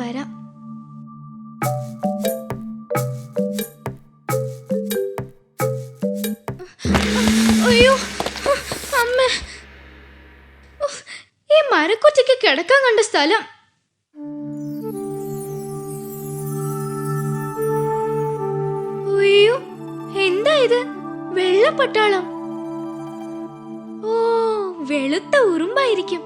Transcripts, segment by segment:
വരാം. അയ്യോ അമ്മ, ഈ മരക്കൊച്ചയ്ക്ക് കിടക്കാൻ കണ്ട സ്ഥലം. അയ്യോ, എന്താ ഇത്? വെള്ളപ്പട്ടാളം. ഓ, വെളുത്ത ഉറുമ്പായിരിക്കും.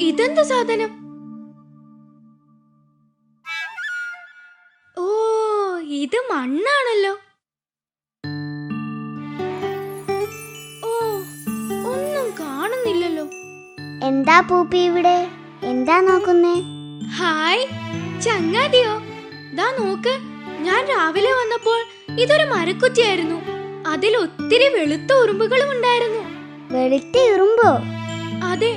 ഇതെന്താ സാധനം? ഓ, ഇത് മണ്ണാണല്ലോ. ഓ, ഒന്നും കാണുന്നില്ലല്ലോ. എന്താ പൂപ്പി ഇവിടെ? എന്താ നോക്കുന്നേ? ഹായ് ചങ്ങാതിയോ? ദാ നോക്ക്, ഞാൻ രാവിലെ വന്നപ്പോൾ ഇതൊരു മരക്കുറ്റിയായിരുന്നു. അതിൽ ഒത്തിരി വെളുത്ത ഉറുമ്പുകളും ഉണ്ടായിരുന്നു. വെളുത്ത ഉറുമ്പോ? അതെ,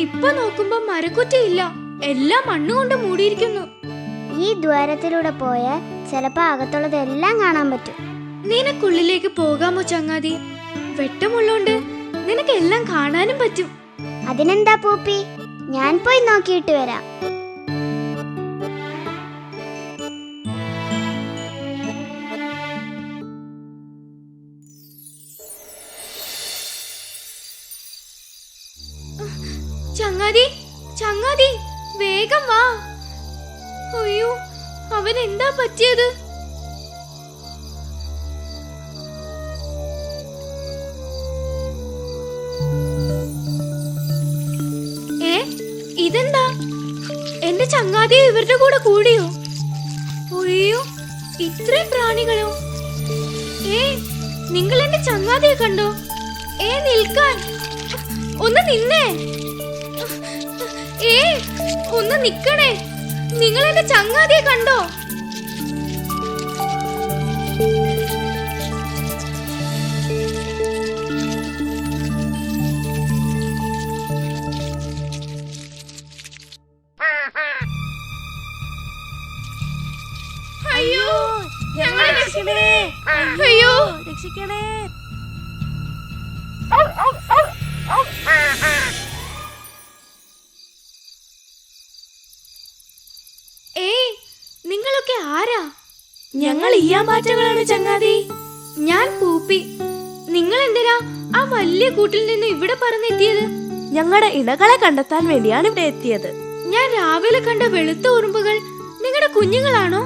ഇപ്പൊ നോക്കുമ്പോ മരക്കുറ്റിയില്ല, എല്ലാം മണ്ണുകൊണ്ട് മൂടിയിരിക്കുന്നു. ഈ ദ്വാരത്തിലൂടെ പോയാൽ ചിലപ്പോ അകത്തുള്ളതെല്ലാം കാണാൻ പറ്റും. നിനക്കുള്ളിലേക്ക് പോകാമോ ചങ്ങാതി? വെട്ടമുള്ളോണ്ട് നിനക്ക് എല്ലാം കാണാനും പറ്റും. അതിനെന്താ പൂപ്പി, ഞാൻ പോയി നോക്കിയിട്ട് വരാം. ചങ്ങാതി, ചങ്ങാതി, വേഗം വാ. അയ്യോ, അവൻ എന്താ പറ്റിയത്? ഇതെന്താ? എന്റെ ചങ്ങാതി ഇവരുടെ കൂടെ കൂടിയോ? അയ്യോ, ഇത്രയും പ്രാണികളോ? നിങ്ങൾ എന്റെ ചങ്ങാതിയെ കണ്ടോ? നിൽക്കാൻ, ഒന്ന് നിന്നേ. ഒന്ന് നിക്കണേ. നിങ്ങൾ എന്റെ ചങ്ങാതിയെ കണ്ടോ? അയ്യോ, ഞങ്ങളെ രക്ഷിക്കണേ. അയ്യോ, രക്ഷിക്കണേ. നിങ്ങളൊക്കെ ആരാ? ഞങ്ങൾ ഈയാമ്പാറ്റകളാണ് ചങ്ങാതി. ഞാൻ പൂപ്പി. നിങ്ങൾ എന്തിനാ ആ വലിയ കൂട്ടിൽ നിന്ന് ഇവിടെ പറന്നെത്തിയത്? ഞങ്ങളുടെ ഇണകളെ കണ്ടെത്താൻ വേണ്ടിയാണ് ഇവിടെ എത്തിയത്. ഞാൻ രാവിലെ കണ്ട വെളുത്ത ഉറുമ്പുകൾ നിങ്ങളുടെ കുഞ്ഞുങ്ങളാണോ?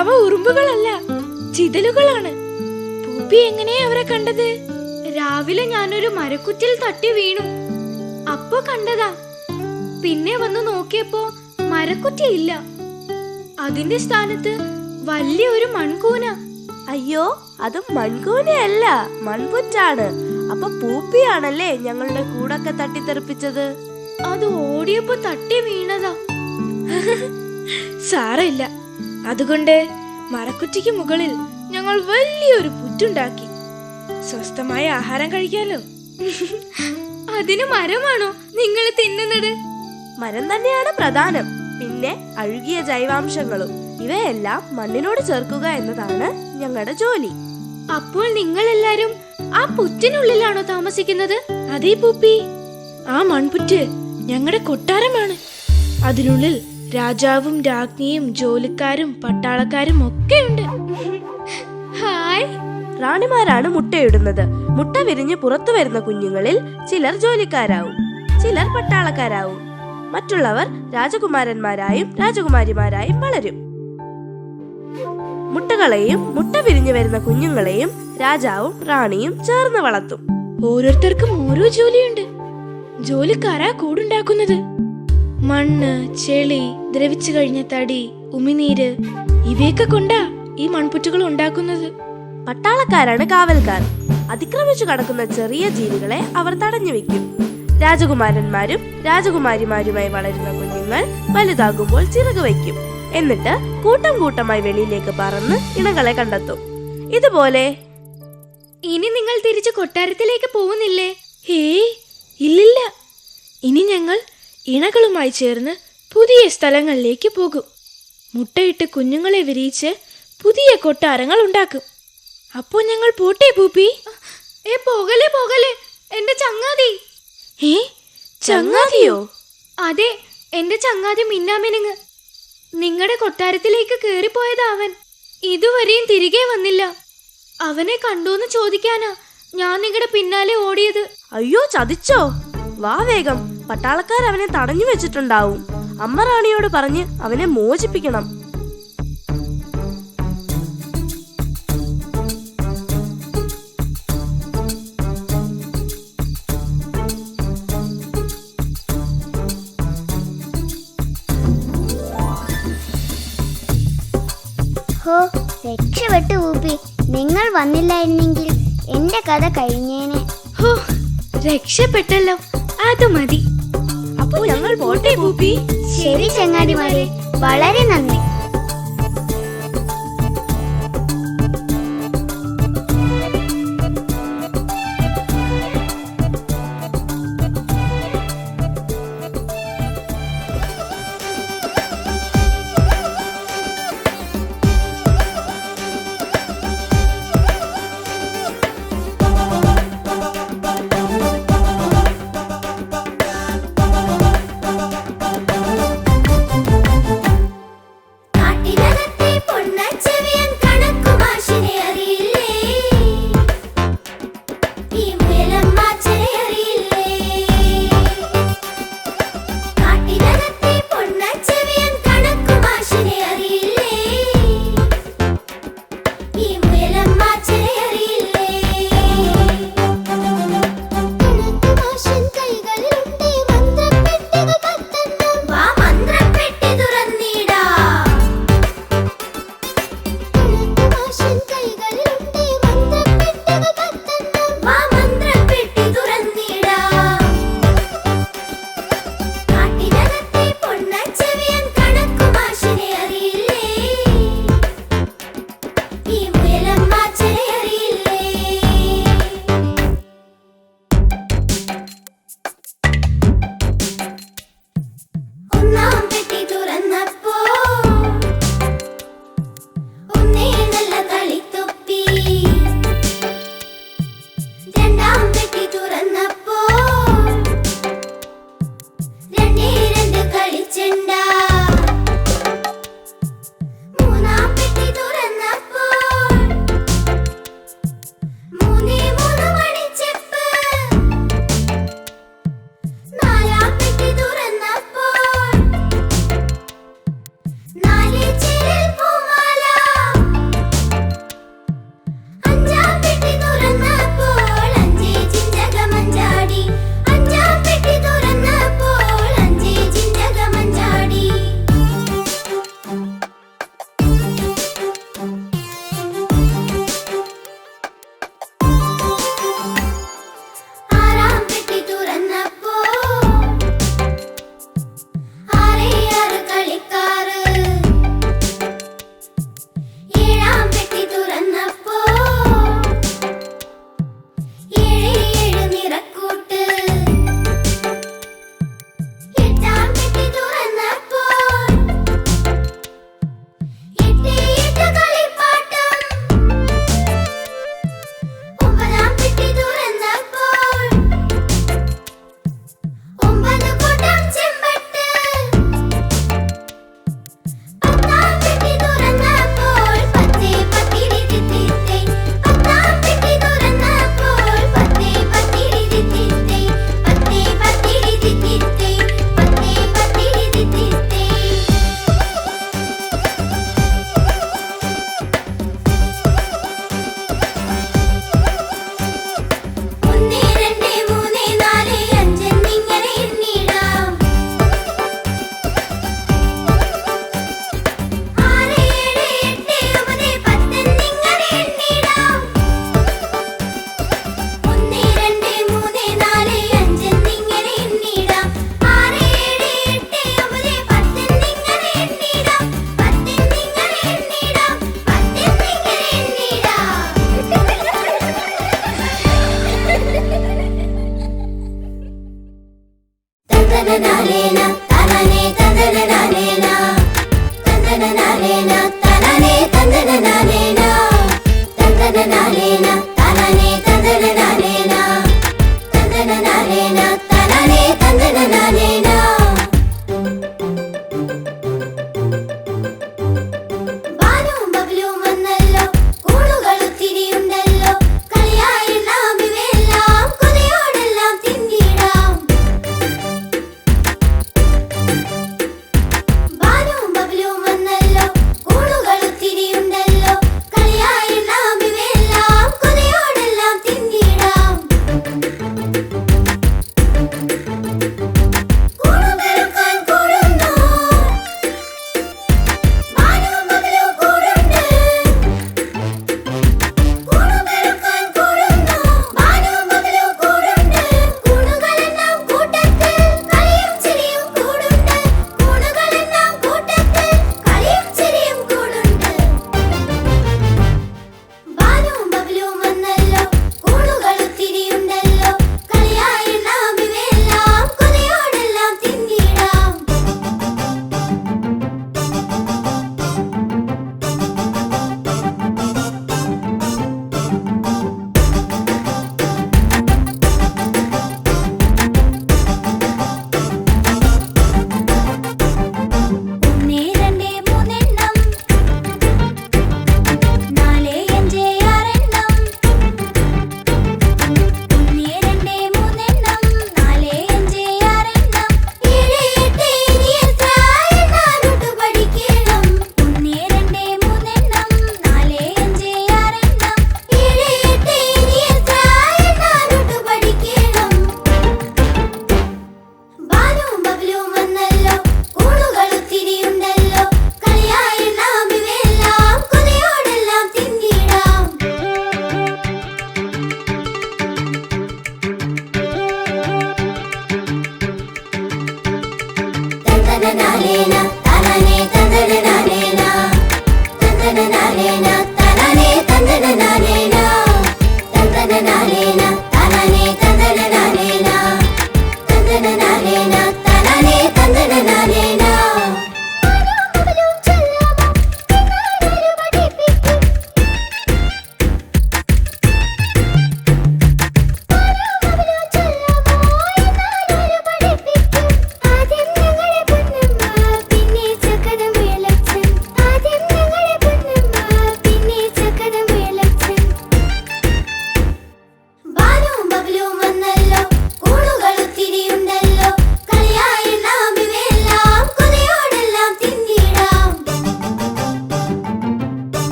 അവ ഉറുമ്പുകളല്ല, ചിതലുകളാണ്. പൂപ്പി എങ്ങനെയാ അവരെ കണ്ടത്? രാവിലെ ഞാനൊരു മരക്കുറ്റിൽ തട്ടി വീണു, അപ്പൊ കണ്ടതാ. പിന്നെ വന്ന് നോക്കിയപ്പോ മരക്കുറ്റിയില്ല. അതിന്റെ സ്ഥാനത്ത് വലിയൊരു മൺകൂന. അയ്യോ, അത് മൺകൂനയല്ല, മൺപുറ്റാണ്. അപ്പൊ പൂപ്പിയാണല്ലേ ഞങ്ങളുടെ കൂടൊക്കെ തട്ടിത്തെറിപ്പിച്ചത്? അത് ഓടിയപ്പോ തട്ടി വീണതാ. സാരമില്ല, അതുകൊണ്ട് മരക്കുറ്റിക്ക് മുകളിൽ ഞങ്ങൾ വലിയൊരു പുറ്റുണ്ടാക്കി സ്വസ്ഥമായ ആഹാരം കഴിക്കാലോ. അതിന് മരമാണോ നിങ്ങൾ തിന്നുന്നത്? മരം തന്നെയാണ് പ്രധാനം, പിന്നെ അഴുകിയ ജൈവാംശങ്ങളും. ഇവയെല്ലാം മണ്ണിനോട് ചേർക്കുക എന്നതാണ് ഞങ്ങളുടെ ജോലി. അപ്പോൾ നിങ്ങൾ എല്ലാരും ആ പുറ്റിനുള്ളിലാണോ താമസിക്കുന്നത്? അതേ പൂപ്പി, ആ മൺപുറ്റ് ഞങ്ങളുടെ കൊട്ടാരമാണ്. അതിനുള്ളിൽ രാജാവും രാജ്ഞിയും ജോലിക്കാരും പട്ടാളക്കാരും ഒക്കെ ഉണ്ട്. ഹായ്. റാണിമാരാണ് മുട്ടയിടുന്നത്. മുട്ട വിരിഞ്ഞ് പുറത്തു വരുന്ന കുഞ്ഞുങ്ങളിൽ ചിലർ ജോലിക്കാരാവും, ചിലർ പട്ടാളക്കാരാവും. മറ്റുള്ളവർ രാജകുമാരന്മാരായും രാജകുമാരിമാരായും വളരും. മുട്ടകളെയും മുട്ട വിരിഞ്ഞു വരുന്ന കുഞ്ഞുങ്ങളെയും രാജാവും റാണിയും ചേർന്ന് വളർത്തും. ഓരോരുത്തർക്കും ഓരോ ജോലിയുണ്ട്. ജോലിക്കാരാ കൂടുണ്ടാക്കുന്നത്. മണ്ണ്, ചെളി, ദ്രവിച്ചു കഴിഞ്ഞ തടി, ഉമിനീര് ഇവയൊക്കെ കൊണ്ടാ ഈ മൺപുറ്റുകൾ ഉണ്ടാക്കുന്നത്. പട്ടാളക്കാരാണ് കാവൽക്കാർ. അതിക്രമിച്ചു കടക്കുന്ന ചെറിയ ജീവികളെ അവർ തടഞ്ഞു വെക്കും. രാജകുമാരന്മാരും രാജകുമാരിമാരുമായി വളരുന്ന കുഞ്ഞുങ്ങൾ വലുതാകുമ്പോൾ ചിറക് വയ്ക്കും. എന്നിട്ട് കൂട്ടം കൂട്ടമായി വെളിയിലേക്ക് പറന്ന് ഇണകളെ കണ്ടെത്തും. ഇതുപോലെ. ഇനി നിങ്ങൾ തിരിച്ചു കൊട്ടാരത്തിലേക്ക് പോകുന്നില്ലേ? ഇല്ലില്ല, ഇനി ഞങ്ങൾ ഇണകളുമായി ചേർന്ന് പുതിയ സ്ഥലങ്ങളിലേക്ക് പോകും. മുട്ടയിട്ട് കുഞ്ഞുങ്ങളെ വിരിയിച്ച് പുതിയ കൊട്ടാരങ്ങൾ ഉണ്ടാക്കും. അപ്പോൾ ഞങ്ങൾ പോട്ടെ പൂപ്പി? പോകലേ പോകലേ, എന്റെ ചങ്ങാതി. ഏ, ചങ്ങാതിയോ? അതെ, എന്റെ ചങ്ങാതി മിന്നാമിനുങ്ങ്. നിങ്ങളുടെ കൊട്ടാരത്തിലേക്ക് കേറിപ്പോയതാ അവൻ. ഇതുവരെയും തിരികെ വന്നില്ല. അവനെ കണ്ടോന്ന് ചോദിക്കാനാ ഞാൻ നിങ്ങളുടെ പിന്നാലെ ഓടിയത്. അയ്യോ, ചതിച്ചോ? വാ വേഗം, പട്ടാളക്കാർ അവനെ തടഞ്ഞു വെച്ചിട്ടുണ്ടാവും. അമ്മ റാണിയോട് പറഞ്ഞ് അവനെ മോചിപ്പിക്കണം. ഹോ, രക്ഷപ്പെട്ടു പൂപ്പി. നിങ്ങൾ വന്നില്ലായിരുന്നെങ്കിൽ എന്റെ കഥ കഴിഞ്ഞേനെ. ഹോ, രക്ഷപ്പെട്ടല്ലോ, അത് മതി. അപ്പോൾ ഞങ്ങൾ പോട്ടെ പൂപ്പി? ശരി ചങ്ങാതിമാരെ, വളരെ നന്ദി.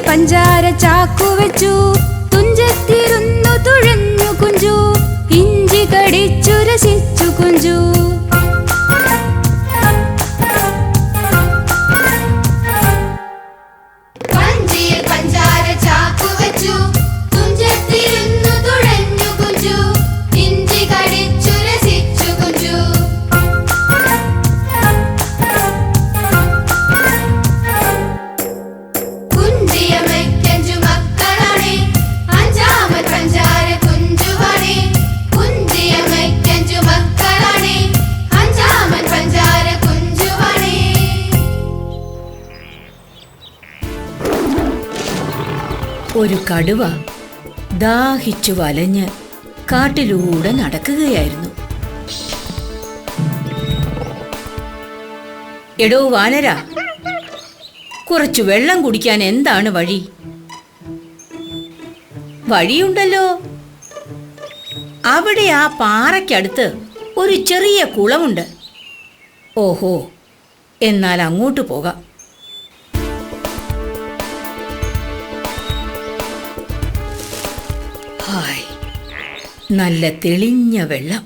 പഞ്ചാര ചാക്കു വെച്ചു തുഞ്ചത്തിരുന്നു തുഴഞ്ഞു കുഞ്ചു ഇഞ്ചി കടിച്ചു രസിച്ചു കുഞ്ചു ഒരു കടുവ ദാഹിച്ചു വലഞ്ഞ് കാട്ടിലൂടെ നടക്കുകയായിരുന്നു. എടോ വാനര, കുറച്ചു വെള്ളം കുടിക്കാൻ എന്താണ് വഴി? വഴിയുണ്ടല്ലോ. അവിടെ ആ പാറയ്ക്കടുത്ത് ഒരു ചെറിയ കുളമുണ്ട്. ഓഹോ, എന്നാൽ അങ്ങോട്ട് പോകാം. ഹായ്, നല്ല തെളിഞ്ഞ വെള്ളം.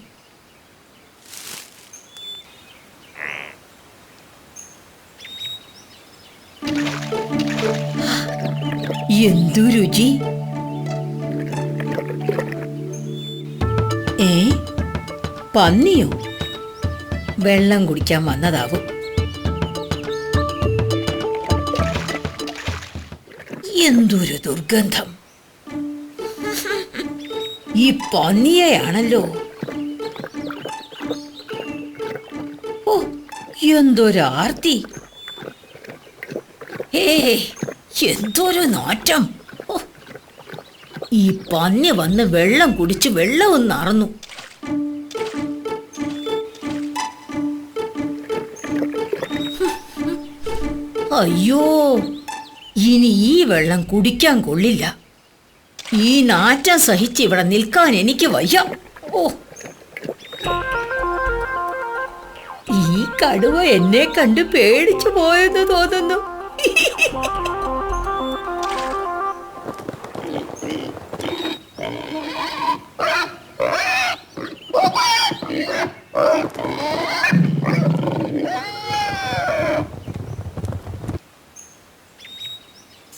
എന്തു രുചി! പന്നിയോ? വെള്ളം കുടിക്കാൻ വന്നതാവും. എന്തൊരു ദുർഗന്ധം! ഈ പന്നിയെയാണല്ലോ. ഓ, എന്തൊരാർത്തി! എന്തൊരു നാറ്റം! ഈ പന്നി വന്ന് വെള്ളം കുടിച്ച് വെള്ളവും നിറഞ്ഞു. അയ്യോ, ഇനി ഈ വെള്ളം കുടിക്കാൻ കൊള്ളില്ല. ഈ നാറ്റം സഹിച്ച് ഇവിടെ നിൽക്കാൻ എനിക്ക് വയ്യ. ഓ, ഈ കടുവ എന്നെ കണ്ട് പേടിച്ചു പോയെന്ന് തോന്നുന്നു.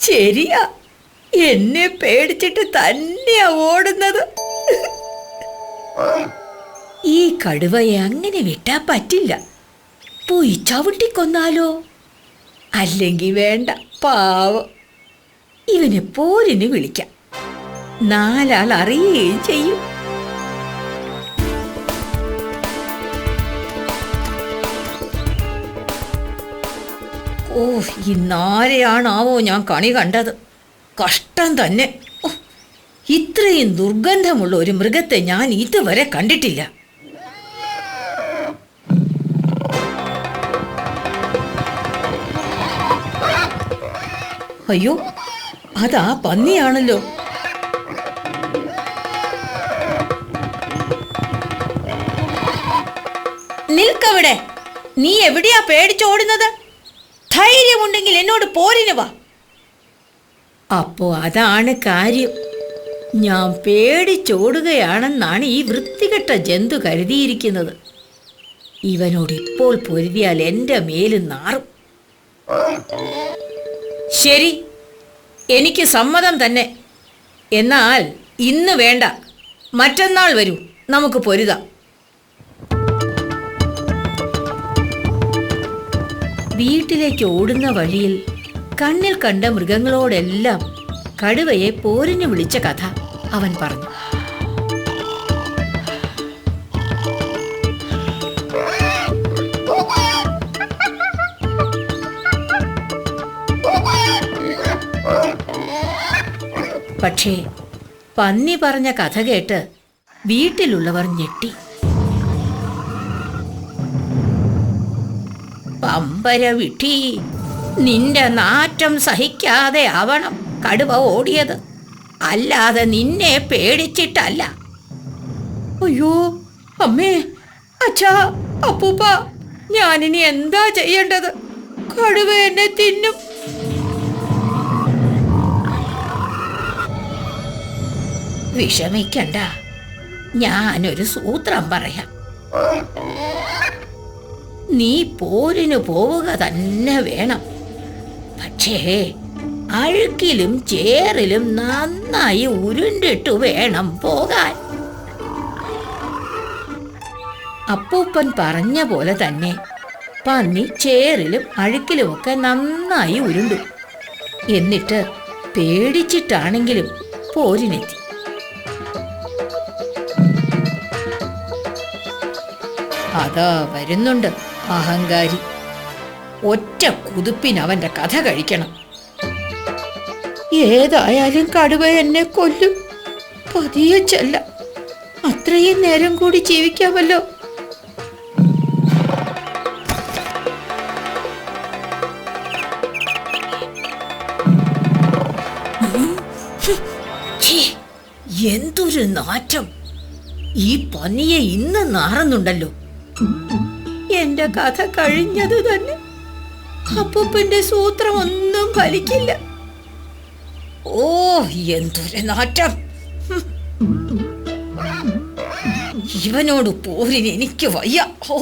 ശരിയാ, എന്നെ പേടിച്ചിട്ട് തന്നെയാ ഓടുന്നത്. ഈ കടുവയെ അങ്ങനെ വിട്ടാ പറ്റില്ല. പോയി ചവിട്ടിക്കൊന്നാലോ? അല്ലെങ്കിൽ വേണ്ട, പാവം. ഇവനെ പോരിന് വിളിക്കാം, നാലാൾ അറിയുകയും ചെയ്യും. ഓ, ഇന്നാരെയാണാവോ ഞാൻ കണി കണ്ടത്. കഷ്ടം തന്നെ. ഓ, ഇത്രയും ദുർഗന്ധമുള്ള ഒരു മൃഗത്തെ ഞാൻ ഇതുവരെ കണ്ടിട്ടില്ല. അയ്യോ, അതാ പന്നിയാണല്ലോ. നിൽക്കവിടെ. നീ എവിടെയാ പേടിച്ചോടുന്നത്? ധൈര്യമുണ്ടെങ്കിൽ എന്നോട് പോരിന് വാ. അപ്പോ അതാണ് കാര്യം. ഞാൻ പേടിച്ചോടുകയാണെന്നാണ് ഈ വൃത്തികെട്ട ജന്തു കരുതിയിരിക്കുന്നത്. ഇവനോട് ഇപ്പോൾ പൊരുതിയാൽ എൻ്റെ മേല് നാറും. ശരി, എനിക്ക് സമ്മതം തന്നെ. എന്നാൽ ഇന്ന് വേണ്ട, മറ്റന്നാൾ വരൂ, നമുക്ക് പൊരുതാം. വീട്ടിലേക്ക് ഓടുന്ന വഴിയിൽ കണ്ണിൽ കണ്ട മൃഗങ്ങളോടെല്ലാം കടുവയെ പോരിന് വിളിച്ച കഥ അവൻ പറഞ്ഞു. പക്ഷേ പന്നി പറഞ്ഞ കഥ കേട്ട് വീട്ടിലുള്ളവർ ഞെട്ടി. പമ്പര വിട്ടി, നിന്റെ നാറ്റം സഹിക്കാതെ ആവണം കടുവ ഓടിയത്, അല്ലാതെ നിന്നെ പേടിച്ചിട്ടല്ല. അയ്യോ അമ്മേ, അച്ഛാ, അപ്പൂപ്പ, ഞാനിനി എന്താ ചെയ്യേണ്ടത്? കടുവ എന്നെ തിന്നും. വിഷമിക്കണ്ട, ഞാനൊരു സൂത്രം പറയാം. നീ പോരിന് പോവുക തന്നെ വേണം. പക്ഷേ അഴുക്കിലും ചേറിലും നന്നായി ഉരുണ്ടിട്ടു വേണം പോകാൻ. അപ്പൂപ്പൻ പറഞ്ഞ പോലെ തന്നെ പന്നി ചേറിലും അഴുക്കിലുമൊക്കെ നന്നായി ഉരുണ്ടു. എന്നിട്ട് പേടിച്ചിട്ടാണെങ്കിലും പോരിനെത്തി. അതാ വരുന്നുണ്ട് അഹങ്കാരി. ഒറ്റ കുതിപ്പിന് അവന്റെ കഥ കഴിക്കണം. ഏതായാലും കടുവ എന്നെ കൊല്ലും. പതിയെ ചെല്ല, അത്രയും നേരം കൂടി ജീവിക്കാമല്ലോ. എന്തൊരു നാറ്റം! ഈ പന്നിയെ ഇന്ന് നാറുന്നുണ്ടല്ലോ. എന്റെ കഥ കഴിഞ്ഞത് തന്നെ. അപ്പൂപ്പന്റെ സൂത്രം ഒന്നും ഫലിക്കില്ല. ഓ, എന്തൊരു നാറ്റം! ഇവനോട് പോരിന് എനിക്ക് വയ്യ. ഓ,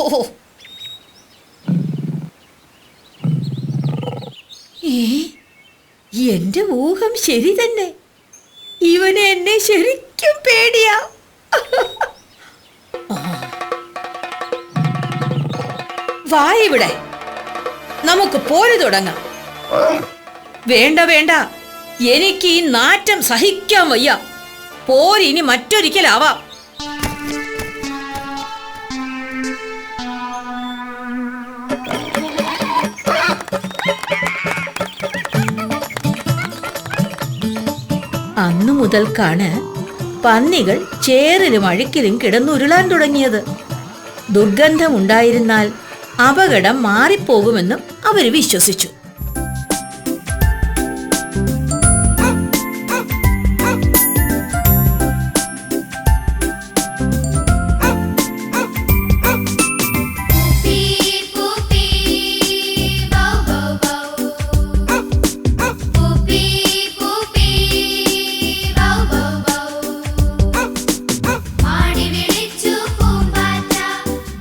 എന്റെ ഊഹം ശരി തന്നെ. ഇവനെ എന്നെ ശരിക്കും പേടിയാ. വാ ഇവിടെ, നമുക്ക് പോര് തുടങ്ങാം. വേണ്ട വേണ്ട, എനിക്ക് ഈ നാറ്റം സഹിക്കാൻ വയ്യ. പോരിനി മറ്റൊരിക്കലാവാം. അന്നു മുതൽക്കാണ് പന്നികൾ ചേറിലും അഴുക്കിലും കിടന്നുരുളാൻ തുടങ്ങിയത്. ദുർഗന്ധമുണ്ടായിരുന്നാൽ അപകടം മാറിപ്പോകുമെന്നും അവർ വിശ്വസിച്ചു.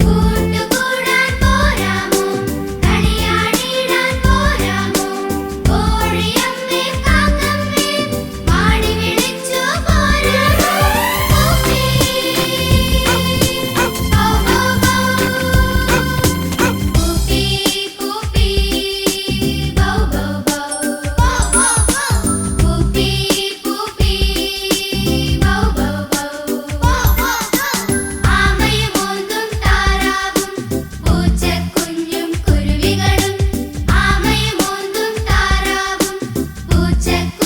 കൂട്ടുകൂടാൻ പോരാമോ, കളിയാടിടാൻ പോരാമോ. ചക്കു